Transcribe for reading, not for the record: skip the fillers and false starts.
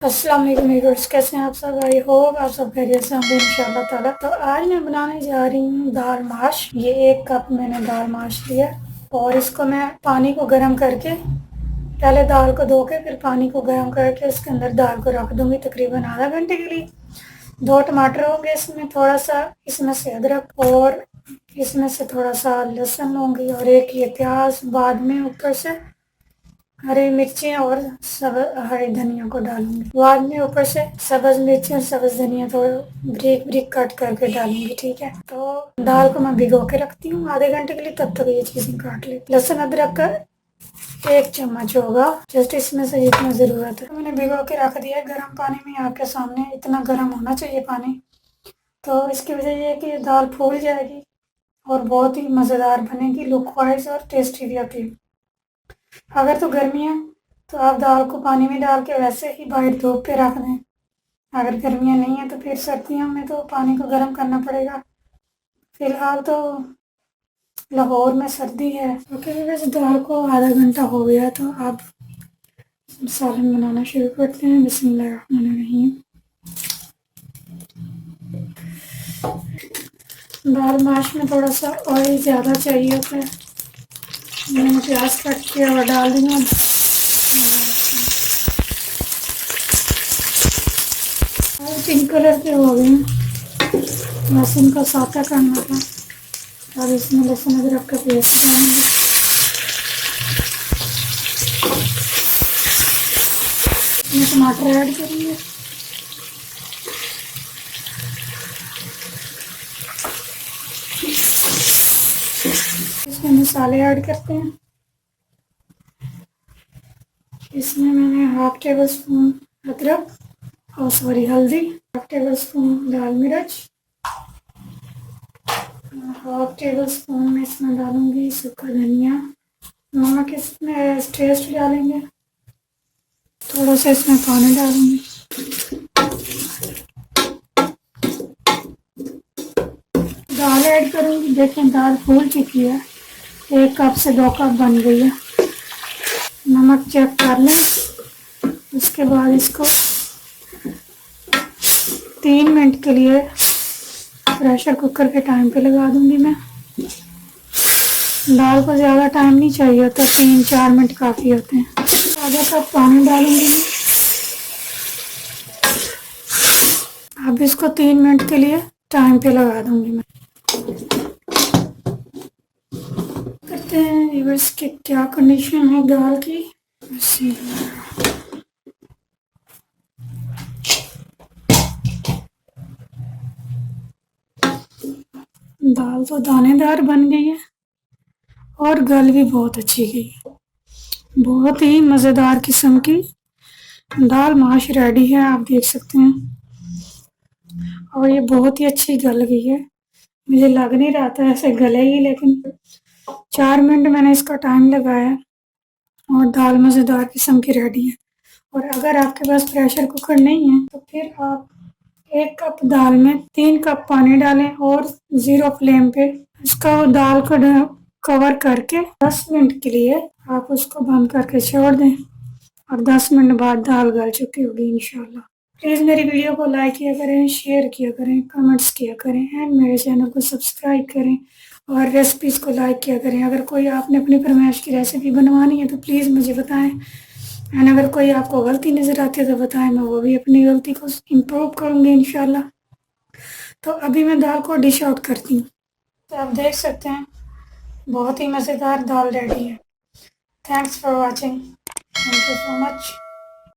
अस्सलाम वालेकुम व्यूअर्स, कैसे हैं आप सब। आई होप आप सब खैरियत से होंगे इंशाल्लाह ताला। तो आज मैं बनाने जा रही हूँ दाल माश। ये 1 कप मैंने दाल माश लिया और इसको मैं पानी को गर्म करके पहले दाल को धो के फिर पानी को गर्म करके उसके अंदर दाल को रख दूंगी तकरीबन आधा घंटे के लिए। 2 टमाटर होंगे इसमें, थोड़ा सा इसमें से अदरक और इसमें से थोड़ा सा लहसुन लूँगी और एक ये प्याज बाद में ऊपर से हरी मिर्ची और सब हरी धनिया को डालूंगी। बाद में ऊपर से सब्ज मिर्ची और सब्ज धनिया थोड़ा ब्रिक ब्रिक कट करके डालूंगी। ठीक है, तो दाल को मैं भिगो के रखती हूँ आधे घंटे के लिए, तब तक ये चीजें काट ली। लहसुन अदरक का 1 चम्मच होगा, जस्ट इसमें से इतना ज़रूरत है। तो मैंने भिगो के रख दिया गर्म पानी में, आपके सामने इतना गर्म होना चाहिए पानी। तो इसकी वजह ये है कि दाल फूल जाएगी और बहुत ही मज़ेदार बनेगी, लुक वाइज और टेस्टी भी होती है। अगर तो गर्मी है तो आप दाल को पानी में डाल के वैसे ही बाहर धूप पे रख दें। अगर गर्मियाँ नहीं है तो फिर सर्दियों में तो पानी को गर्म करना पड़ेगा। फ़िलहाल तो लाहौर में सर्दी है। ओके, वैसे दाल को आधा घंटा हो गया तो आप सालन बनाना शुरू करते हैं। बिस्मिल्लाहिर्रहमानिर्रहीम। दाल माश में थोड़ा सा ऑयल ज़्यादा चाहिए होता है। मैंने प्याज कट के और डाल दी हूँ। पिंक कलर के हो गए, बस इनको साता करना था। अब इसमें लहसुन अदरक का पेस्ट डालेंगे। इसमें टमाटर ऐड करेंगे। इसमें मसाले ऐड करते हैं। इसमें मैंने हाफ टेबल स्पून अदरक और हल्दी, हाफ टेबल स्पून लाल मिर्च, हाफ टेबल स्पून में इसमें डालूंगी सूखा धनिया, नमक इसमें टेस्ट डालेंगे, थोड़ा सा इसमें पानी डालूंगी। दाल ऐड करूंगी। देखें दाल फूल चुकी है, 1 कप से 2 कप बन गई है। नमक चेक कर लें। उसके बाद इसको 3 मिनट के लिए प्रेशर कुकर के टाइम पे लगा दूंगी मैं। दाल को ज़्यादा टाइम नहीं चाहिए होता, 3-4 मिनट काफ़ी होते हैं। आधा कप पानी डालूंगी। अब इसको 3 मिनट के लिए टाइम पे लगा दूंगी मैं। करते हैं व्यूअर्स के क्या कंडीशन है दाल की। दाल तो दानेदार बन गई है और गल भी बहुत अच्छी गई है। बहुत ही मज़ेदार किस्म की दाल माश रेडी है, आप देख सकते हैं। और ये बहुत ही अच्छी गल गई है। मुझे लग नहीं रहा था ऐसे गलेगी, लेकिन 4 मिनट मैंने इसका टाइम लगाया और दाल मज़ेदार किस्म की रेडी है। और अगर आपके पास प्रेशर कुकर नहीं है तो फिर आप 1 कप दाल में 3 कप पानी डालें और 0 फ्लेम पे इसका दाल को कवर करके 10 मिनट के लिए आप उसको बंद करके छोड़ दें और 10 मिनट बाद दाल गल चुकी होगी इंशाल्लाह। प्लीज़ मेरी वीडियो को लाइक किया करें, शेयर किया करें, कमेंट्स किया करें एंड मेरे चैनल को सब्सक्राइब करें और रेसिपीज़ को लाइक किया करें। अगर कोई आपने अपनी फरमाइश की रेसिपी बनवानी है तो प्लीज़ मुझे बताएं एंड अगर कोई आपको गलती नज़र आती है तो बताएं, मैं वो भी अपनी गलती को इम्प्रूव करूँगी इंशाल्लाह। तो अभी मैं दाल को डिश आउट करती हूँ। तो आप देख सकते हैं बहुत ही मज़ेदार दाल रेडी है। Thanks for watching. Thank you so much.